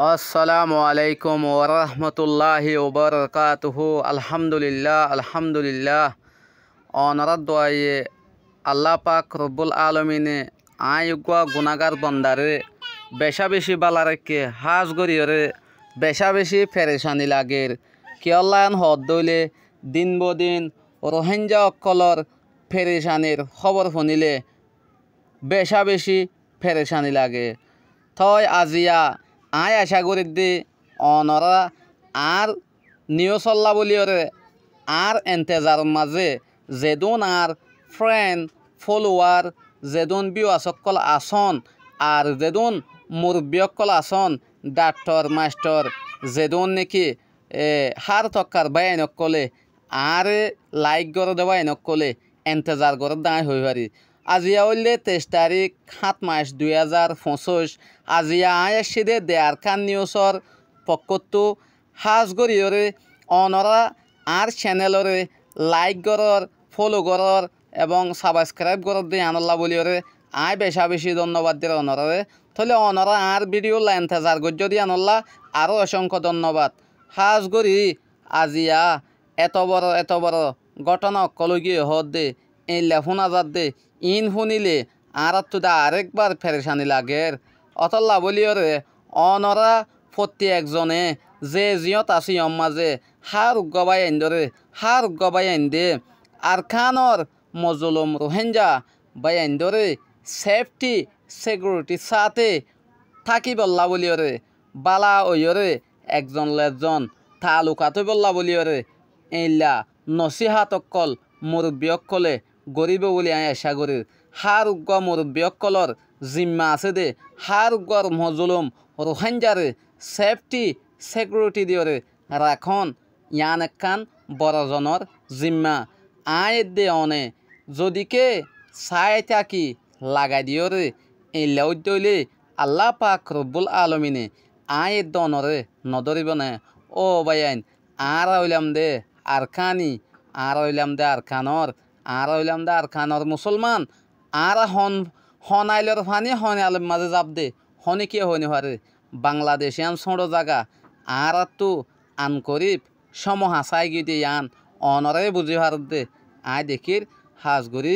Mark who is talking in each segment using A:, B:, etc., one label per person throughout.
A: আসসালামু আলাইকুম ওয়া রাহমাতুল্লাহি ওয়া বারাকাতুহু। আলহামদুলিল্লাহ অনরাত দোয়ায়ে আল্লাহ পাক রব্বুল আলমিনে আয়ুগা গুনাগার বন্দারে বেশা বেশি বালা রেখে হাজ গরিয়রে বেশা বেশি ফেরেশানি লাগের কিয়ল্লান হদ দইলে দিন বদিন রোহিঙ্গা অকলর ফেরেশানির খবর শুনিলে বেশা বেশি ফেরেশানি লাগে। থয় আজিয়া আয় আশা করি দি অনরা আর নিউজল্লা বলিওরে আর এন্তেজার মাঝে যেদুন আর ফ্রেন্ড ফলোয়ার যেদুন বিওয়াসকল আসন আর যেদুন মুরব্বিয়কল আসন ডাক্তর মাস্টার যেদুন নাকি হার তক্কার বাইনকলে আর লাইক গড় দেওয়াইনকলে এন্তেজার গড় দাঁড় হয়ে পারি। আজিয়া হইলে 23 তারিখ 7 মাস 2025 আজিয়া আয় আসছে দেয়ার খান নিউজর পক্ষতো হাজ গরিয়রে অনরা আর চ্যানেলরে লাইক গড়র ফলো গড়র এবং সাবস্ক্রাইব গড়র দিয়ে আনল্লা বলিওরে আয় বেশা বেশি ধন্যবাদ দিয়ে অনরারে তাহলে অনরা আর ভিডিও এন্তেজার গজ্য দিয়ে আনল্লা আরও অসংখ্য ধন্যবাদ। হাজ গরি আজিয়া এত বড় ঘটনা অকলগিয়ে হদ দে এই লেফুন আজাদ দে ইন শুনিলে আর তুদা আরেকবার ফেরেশানি লাগের অতল্লা বলিওরে অনরা প্রতি একজনে যে জিয়ত আসি মাঝে হার গবাই আইন ধরে হার গবাই আইন দে আর খানর মজলুম রোহিঙ্গা বাই আইন ধরে সেফটি সিকিউরিটির সাথে থাকি বললা বলিওরে বালা ওইরে একজন লেজন তালুকাতে বললা বলিওরে এইলা নসিহাত অকল মুরব্বী অকলে গরিব বলি আয় আশা করি হার উগ্র মুরব্বী অকলর জিম্মা আছে দে হার উগ্র মজলুম রোহিঙ্গারে সেফটি সিকিউরিটি দিওরে রাখন ইয়ান একান বড়জনের জিম্মা আয় দে অনে যদিকে চাই থাকি লাগাই দিওরে এইলা উদ্দইলে আল্লাহ পাক রব্বুল আলমিনে আয় দনরে নদরিব না ও বাইন আর হইলাম দে আর খানি আর হইলাম দে আর খানর আর হইলাম দে আর খানর মুসলমান আর হন আইলের ফানি হন আলের মাঝে যাব দে হনে কি হইনি হারে বাংলাদেশিয়ান ছোট জায়গা আর তো আন করিব সমহাসাই গিয়ে আন অনরে বুঝি হার দে আয় দেখির হাজ গরি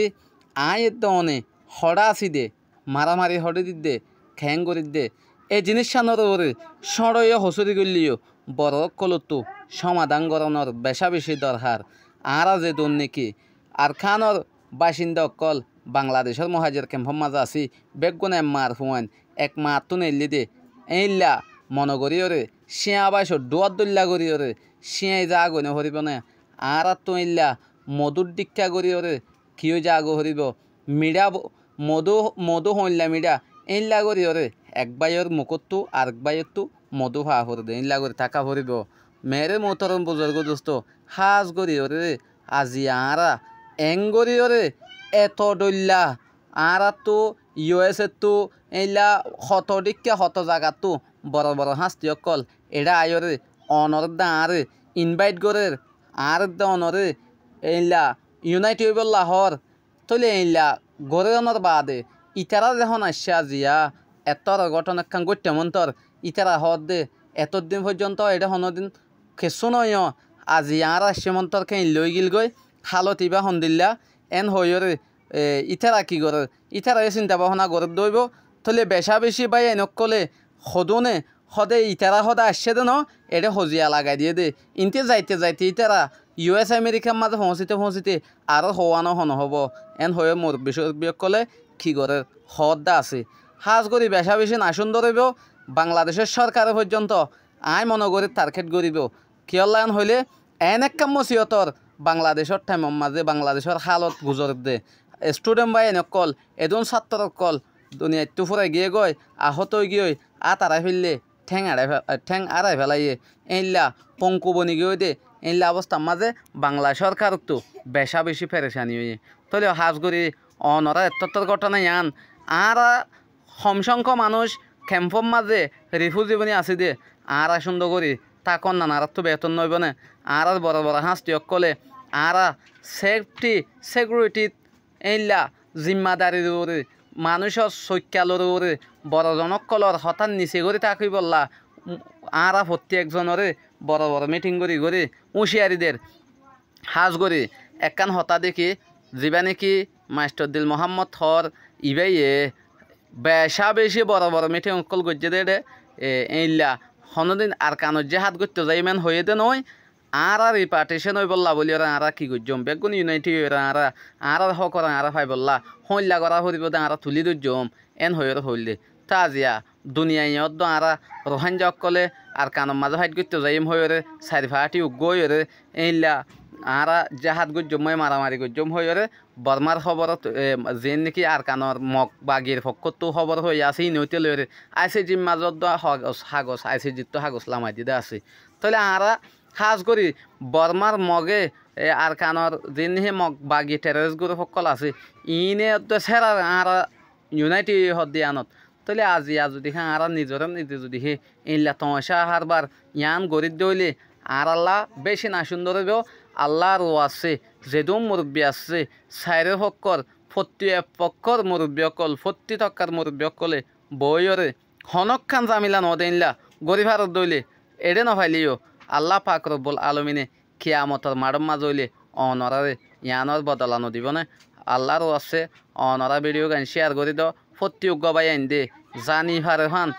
A: আয় দনে হড়া আসি দে মারামারি হড়ে দি দে খ্যাং করি দে এই জিনিস সানোর ওরে সড়ইয় হসুরি গলিও বড় কলতো সমাধান গরণর বেশা বেশি দরকার আর যে দন নাকি আর খানর বাসিন্দা অকল বাংলাদেশের মহাজের ক্যাম্পর মাঝে আসি বেগুন মার ফুয়ান এক মার তো নেলি দে এইলা মনগরিওরে শিয়া বাইশ ডুয়ার দল্লা গরিওরে শিয়াই যা গনে হরিব না আর তো এইলা মধুর দীক্ষা গরিওরে কিয় যা গো হরিব মিডা মধু হইলা মিডা এইলা গরিওরে এক বাইয়ের মুখতো আর এক বাইয়ের তো মধু হা হরে দে এইলা করে থাকা হরিব মেরে মোতরম বুজুর্গ দোস্ত হাজ গরিওরে আজি আরা এঙ্গরিওরে এত দল্লা আর তো ইউএসএ তো এইলা হত দিকে হত জায়গা তো বড় বড় হাস্তি অকল এটা আয়রে অনর দা আরে ইনভাইট করে আর দা অনরে এইলা ইউনাইটেড হইব লাহর তলে এইলা গড়ে অনর বাদে ইতারা যখন আসছে আজিয়া এতর ঘটনা খান গত্যা মন্তর ইতারা হদ দে এতদিন পর্যন্ত এটা হনদিন খেসু নয় আজি আর আসছে মন্তর খেয়ে লই গিল গই হালত ইবা সন্দিল্লা এন হইরে ইতারা কি করে ইতারা চিন্তা ভাবনা করে দইব তলে বেশা বেশি বাই এনেকলে সদনে সদে ইতারা সদা আসছে দে ন এটা সজিয়া লাগাই দিয়ে দে ইনতে যাইতে ইতারা US আমেরিকার মাঝে পৌঁছিতে আরও হওয়ানো হব এন হয়ে মোর বিষয়কলে কি করে হদা আছে হাজ করি বেশা বেশি না সুন্দর হইব বাংলাদেশের সরকার পর্যন্ত আয় মনগরীর টার্গেট করিব কিয়লায়ন হইলে এন একটা মসিয়তর বাংলাদেশের টাইমের মাঝে বাংলাদেশের হালত গুজর দে স্টুডেন্ট বাই নকল এজন ছাত্র কল দুনিয়া টুফুরাই গিয়ে গই আহত গিয়ে তারাই ফেললে ঠ্যাং আড়াই ফেলাইয়ে এইলা পঙ্কু বনি গিয়ে দে এইলা অবস্থার মাঝে বাংলা সরকার তো বেশা বেশি ফেরেশানি হয়ে তাহলে হাজ করি অনরা এতর ঘটনা আন আর সমসংখ্য মানুষ ক্যাম্পর মাঝে রিফিউজি বনি আসি দে আর সুন্দর করি তাকন না আর তো বেতন নইব না আর বড় বড় হাসতি অকলে আর সেফটি সিকিউরিটি এইলা জিম্মাদারির ওরে মানুষের সৈক্যালর ওরে বড়জনক কলর হঠাৎ নিচে করে থাকি বললা আরা প্রত্যেকজনরে বড় বড় মিটিং করি হুঁশিয়ারিদের হাজ করি একখান হতা দেখি যিবা নাকি মাস্টার দিল মোহাম্মদ হর ইবাইয়ে বেশা বেশি বড় বড় মিটিং অকল গজ্জে দে এইলা হনদিন আর কানত যে হাত করতে যাই ইমান হয়ে দে নয় আর রিপার্টিশন হয়ে বললা বলি ওরা আরা কি করছম বেগুন ইউনাইটেড ওরা আর হকর আর ফাই বললা হইলা করা হরিব আরা তুলি দম এন হয়ে হইলে তাজিয়া দুনিয়ায় অদ্দ আরা রোহান যাক কলে আর কানম মাঝে ফাইট করতে যাইম হয়ে চারি ফাটি উগই রে এইলা আরা জাহাজ গজ্জময় মারামারি গজ্জম হয়ে বর্মার খবরত যে নাকি আর কানর মগ বাগির ফকতো খবর হয়ে আছে ইনতে লয়ে আইসি জিম মাজত হাগজ আইসি জিত হাগজ লামাই দিতে আছে তাহলে আরা খাস করি বর্মার মগে আর কানর যে নিহে মগ বাগি টেররিস্ট গুলো সকল আছে ইনে সেরা আরা ইউনাইটেড হদ দিয়ানত তাহলে আজি যদি হ্যাঁ আর নিজরে নিজে যদি হে ইল্লা তমাশা হারবার ইয়ান গরিব দইলে আর আল্লাহ বেশি না সুন্দর হইব আল্লাহর আছে যেদম মুরব্বী আছে সাইরে হক্কর ফত্তি পক্ষর মুরব্বী অকল ফত্তি টক্কার মুরব্বী অকলে বইরে হনক্ষান জামিলা নদেইনলা গরিব হারত দইলে এড়ে নফাইলিও আল্লাহ পাক রব্বুল আলমিনে কিয়ামতর মাডম মাজইলে অনরারে ইয়ানর বদলানো দিব না আল্লাহরও আছে অনরা ভিডিও গান শেয়ার করে দাও ফত্তি উগ্গ বাই আইন দে জানি হারে হান